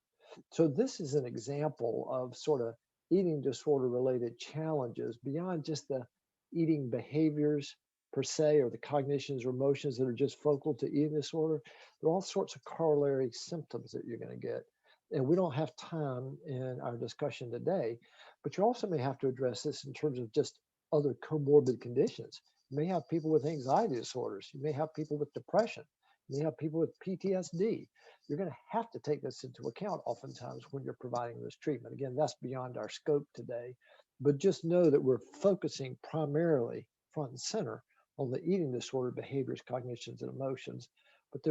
So this is an example of sort of eating disorder related challenges beyond just the eating behaviors per se, or the cognitions or emotions that are just focal to eating disorder. There are all sorts of corollary symptoms that you're going to get. And we don't have time in our discussion today, but you also may have to address this in terms of just other comorbid conditions. You may have people with anxiety disorders. You may have people with depression. You may have people with PTSD. You're going to have to take this into account oftentimes when you're providing this treatment. Again, that's beyond our scope today, but just know that we're focusing primarily front and center on the eating disorder behaviors, cognitions, and emotions. But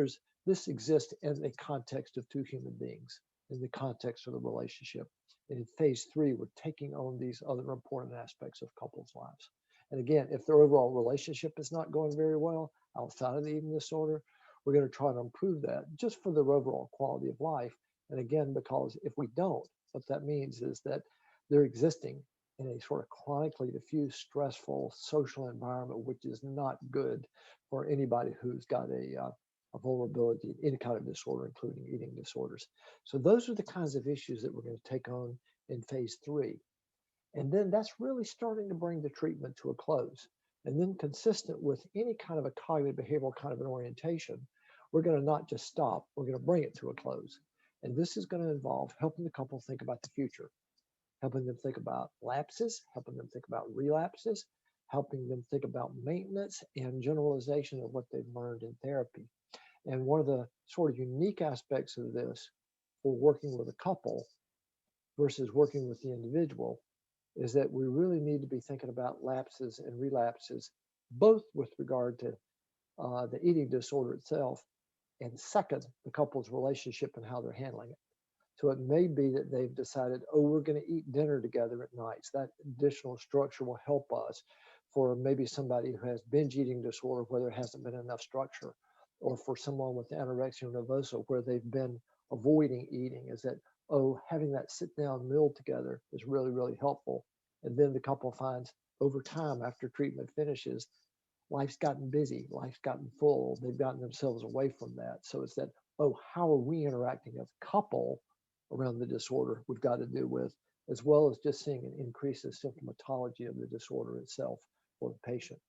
this exists in the context of two human beings, in the context of the relationship. And in phase 3, we're taking on these other important aspects of couples' lives. And again, if their overall relationship is not going very well outside of the eating disorder, we're going to try to improve that just for their overall quality of life. And again, because if we don't, what that means is that they're existing in a sort of chronically diffuse, stressful social environment, which is not good for anybody who's got a vulnerability in any kind of disorder, including eating disorders. So those are the kinds of issues that we're going to take on in phase 3. And then that's really starting to bring the treatment to a close. And then consistent with any kind of a cognitive behavioral kind of an orientation, we're going to not just stop, we're going to bring it to a close. And this is going to involve helping the couple think about the future, helping them think about lapses, helping them think about relapses, helping them think about maintenance and generalization of what they've learned in therapy. And one of the sort of unique aspects of this for working with a couple versus working with the individual is that we really need to be thinking about lapses and relapses, both with regard to the eating disorder itself, and second, the couple's relationship and how they're handling it. So it may be that they've decided, oh, we're going to eat dinner together at nights. That additional structure will help us. For maybe somebody who has binge eating disorder where there hasn't been enough structure, or for someone with anorexia nervosa where they've been avoiding eating, is that, oh, having that sit down meal together is really, really helpful. And then the couple finds over time after treatment finishes, life's gotten busy, life's gotten full, they've gotten themselves away from that. So it's that, oh, how are we interacting as a couple around the disorder we've got to deal with, as well as just seeing an increase in symptomatology of the disorder itself for the patient.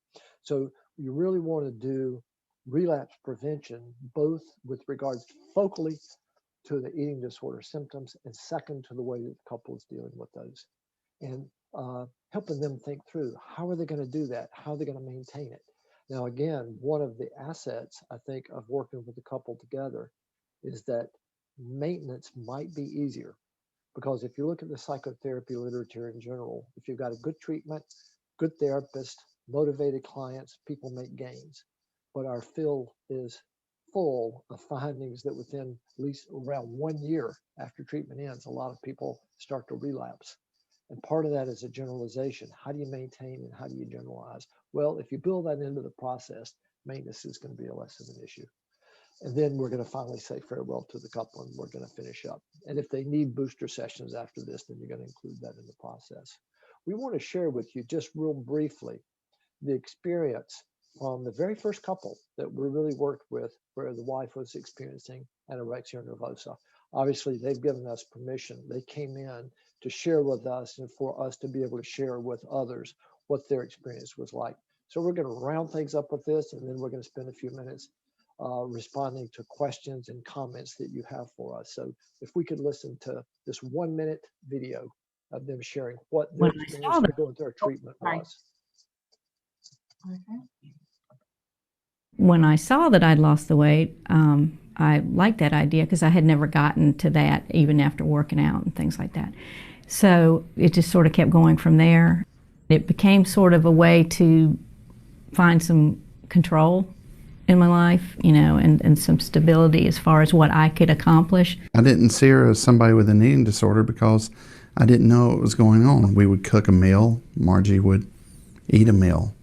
So you really want to do relapse prevention, both with regards focally to the eating disorder symptoms, and second to the way that the couple is dealing with those. And helping them think through, how are they going to do that? How are they going to maintain it? Now, again, one of the assets, I think, of working with a couple together is that maintenance might be easier. Because if you look at the psychotherapy literature in general, if you've got a good treatment, good therapist, motivated clients, people make gains. But our field is full of findings that within at least around 1 year after treatment ends, a lot of people start to relapse. And part of that is a generalization. How do you maintain and how do you generalize? Well, if you build that into the process, maintenance is going to be less of an issue. And then we're going to finally say farewell to the couple and we're going to finish up. And if they need booster sessions after this, then you're going to include that in the process. We want to share with you just real briefly the experience from the very first couple that we really worked with, where the wife was experiencing anorexia nervosa. Obviously, they've given us permission. They came in to share with us and for us to be able to share with others what their experience was like. So we're going to round things up with this, and then we're going to spend a few minutes responding to questions and comments that you have for us. So if we could listen to this 1 minute video of them sharing what their experience with going through our treatment was. When I saw that I'd lost the weight, I liked that idea because I had never gotten to that even after working out and things like that. So it just sort of kept going from there. It became sort of a way to find some control in my life, you know, and some stability as far as what I could accomplish. I didn't see her as somebody with an eating disorder because I didn't know what was going on. We would cook a meal, Margie would eat a meal.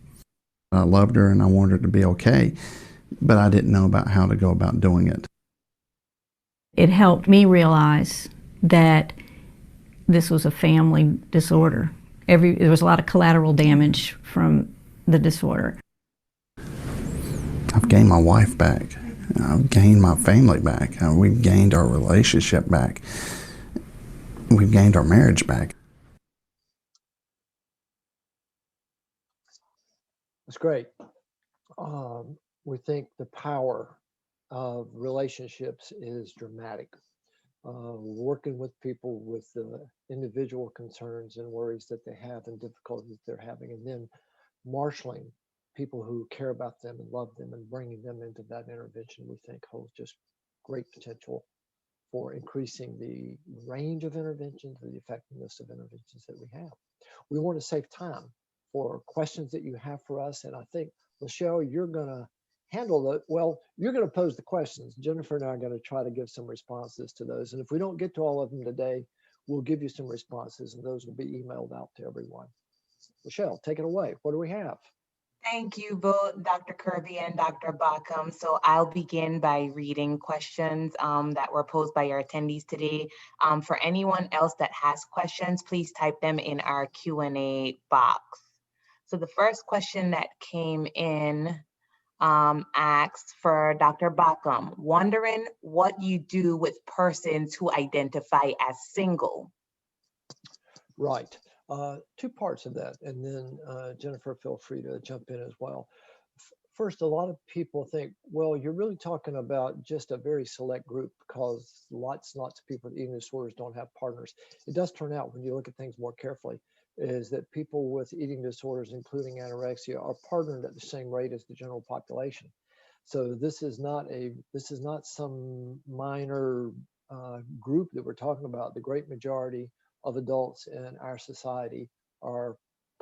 I loved her and I wanted her to be okay, but I didn't know about how to go about doing it. It helped me realize that this was a family disorder. There was a lot of collateral damage from the disorder. I've gained my wife back. I've gained my family back. We've gained our relationship back. We've gained our marriage back. That's great. we think the power of relationships is dramatic. Working with people with the individual concerns and worries that they have and difficulties they're having, and then marshaling people who care about them and love them and bringing them into that intervention, we think holds just great potential for increasing the range of interventions and the effectiveness of interventions that we have. We want to save time for questions that you have for us. And I think, Michelle, you're going to handle that. Well, you're going to pose the questions. Jennifer and I are going to try to give some responses to those. And if we don't get to all of them today, we'll give you some responses and those will be emailed out to everyone. Michelle, take it away. What do we have? Thank you both, Dr. Kirby and Dr. Baucom. So I'll begin by reading questions that were posed by our attendees today. For anyone else that has questions, please type them in our Q&A box. So the first question that came in asks for Dr. Baucom, wondering what you do with persons who identify as single. Right. Two parts of that, and then Jennifer, feel free to jump in as well. First, a lot of people think, well, you're really talking about just a very select group because lots and lots of people with eating disorders don't have partners. It does turn out, when you look at things more carefully, is that people with eating disorders, including anorexia, are partnered at the same rate as the general population. So this is not some minor group that we're talking about. The great majority of adults in our society are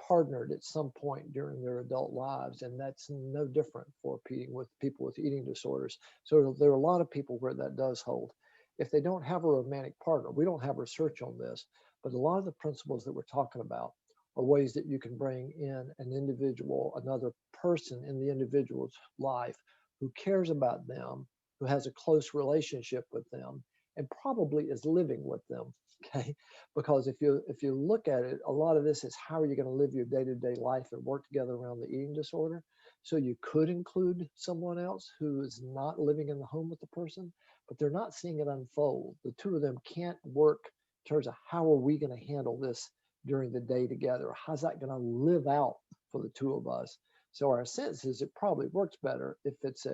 partnered at some point during their adult lives, and that's no different for people with eating disorders. So there are a lot of people where that does hold. If they don't have a romantic partner, we don't have research on this, but a lot of the principles that we're talking about are ways that you can bring in an individual, another person in the individual's life who cares about them, who has a close relationship with them, and probably is living with them. Okay, because if you look at it, a lot of this is how are you going to live your day-to-day life and work together around the eating disorder. So you could include someone else who is not living in the home with the person, but they're not seeing it unfold. The two of them can't work in terms of how are we going to handle this during the day together? How's that going to live out for the two of us? So our sense is it probably works better if it's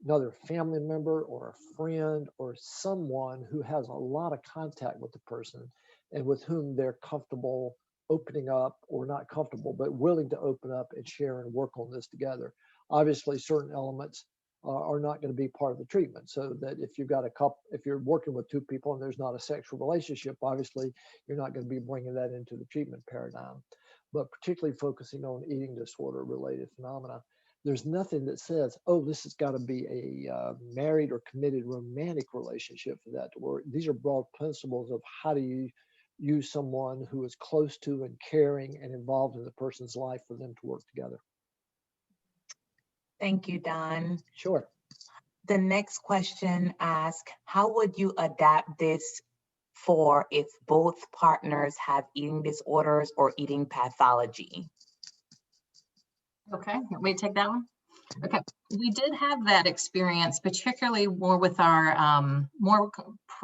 another family member or a friend or someone who has a lot of contact with the person and with whom they're comfortable opening up, or not comfortable, but willing to open up and share and work on this together. Obviously, certain elements are not going to be part of the treatment. So that if you've got if you're working with two people and there's not a sexual relationship, obviously you're not going to be bringing that into the treatment paradigm. But particularly focusing on eating disorder related phenomena, there's nothing that says, oh, this has got to be a married or committed romantic relationship for that to work. These are broad principles of how do you use someone who is close to and caring and involved in the person's life for them to work together. Thank you, Don. Sure. The next question asks, how would you adapt this for if both partners have eating disorders or eating pathology? Okay, want me to take that one? Okay, we did have that experience, particularly more with our, more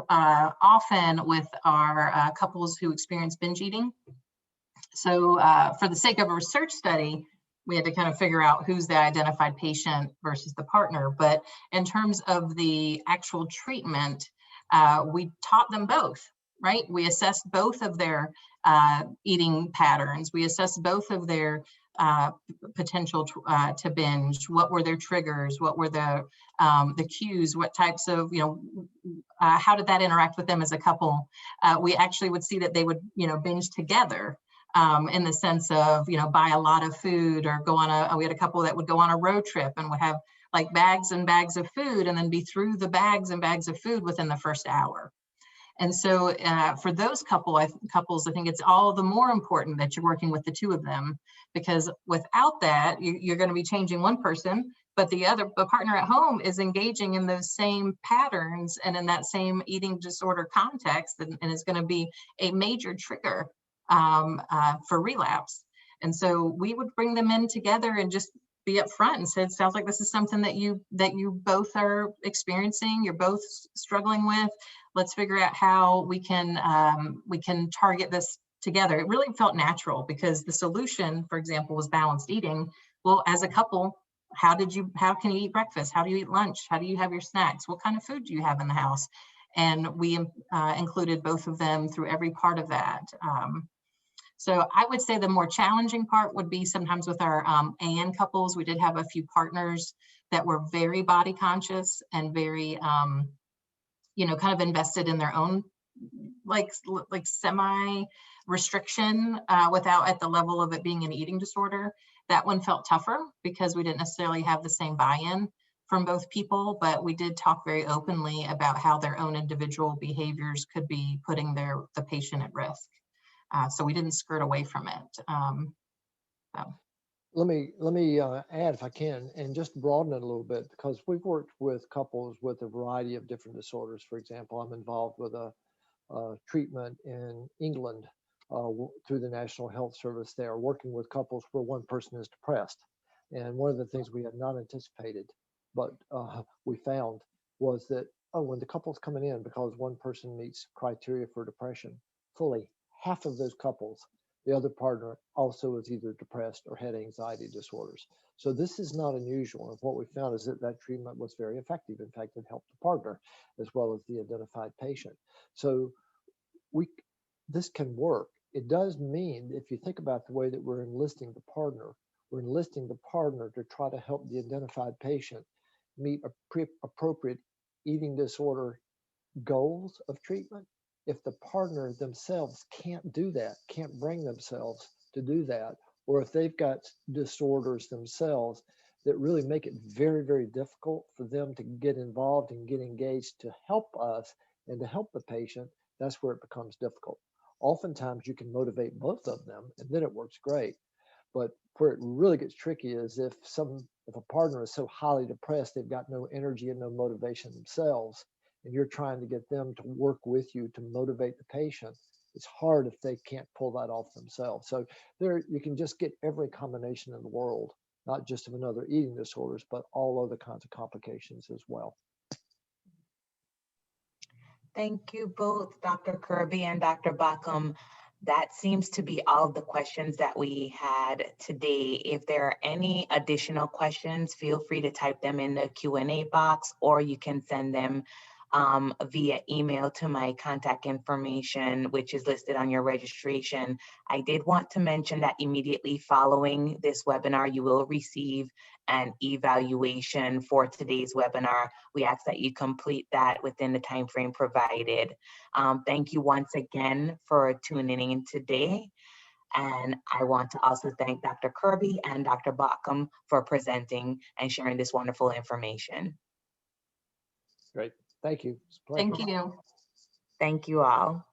often with our couples who experience binge eating. So for the sake of a research study, we had to kind of figure out who's the identified patient versus the partner. But in terms of the actual treatment, we taught them both, right? We assessed both of their eating patterns. We assessed both of their potential to binge. What were their triggers? What were the cues? What types of, how did that interact with them as a couple? We actually would see that they would, binge together in the sense of, buy a lot of food or go on we had a couple that would go on a road trip and would have like bags and bags of food and then be through the bags and bags of food within the first hour. And so for those couples, I think it's all the more important that you're working with the two of them, because without that, you're going to be changing one person, but the partner at home is engaging in those same patterns and in that same eating disorder context, and is going to be a major trigger for relapse. And so we would bring them in together and just be upfront and say, it sounds like this is something that you both are experiencing, you're both struggling with. Let's figure out how we can target this together. It really felt natural because the solution, for example, was balanced eating. Well, as a couple, how can you eat breakfast? How do you eat lunch? How do you have your snacks? What kind of food do you have in the house? And we included both of them through every part of that. So I would say the more challenging part would be sometimes with our AN couples. We did have a few partners that were very body conscious and very, you know, kind of invested in their own like semi restriction without at the level of it being an eating disorder. That one felt tougher because we didn't necessarily have the same buy-in from both people, but we did talk very openly about how their own individual behaviors could be putting the patient at risk. So we didn't skirt away from it. So. Let me add, if I can, and just broaden it a little bit, because we've worked with couples with a variety of different disorders. For example, I'm involved with a treatment in England through the National Health Service. They are working with couples where one person is depressed. And one of the things we had not anticipated, but we found, was that, when the couple's coming in, because one person meets criteria for depression, fully half of those couples, the other partner also is either depressed or had anxiety disorders. So this is not unusual. And what we found is that that treatment was very effective. In fact, it helped the partner as well as the identified patient. So this can work. It does mean, if you think about the way that we're enlisting the partner to try to help the identified patient meet appropriate eating disorder goals of treatment. If the partner themselves can't do that, can't bring themselves to do that, or if they've got disorders themselves that really make it very, very difficult for them to get involved and get engaged to help us and to help the patient, that's where it becomes difficult. Oftentimes you can motivate both of them and then it works great. But where it really gets tricky is if a partner is so highly depressed, they've got no energy and no motivation themselves, and you're trying to get them to work with you to motivate the patient. It's hard if they can't pull that off themselves. So there, you can just get every combination in the world, not just of another eating disorders, but all other kinds of complications as well. Thank you both, Dr. Kirby and Dr. Baucom. That seems to be all of the questions that we had today. If there are any additional questions, feel free to type them in the Q&A box, or you can send them via email to my contact information, which is listed on your registration. I did want to mention that immediately following this webinar, you will receive an evaluation for today's webinar. We ask that you complete that within the time frame provided. Thank you once again for tuning in today. And I want to also thank Dr. Kirby and Dr. Baucom for presenting and sharing this wonderful information. Great. Thank you. Thank you. Thank you all.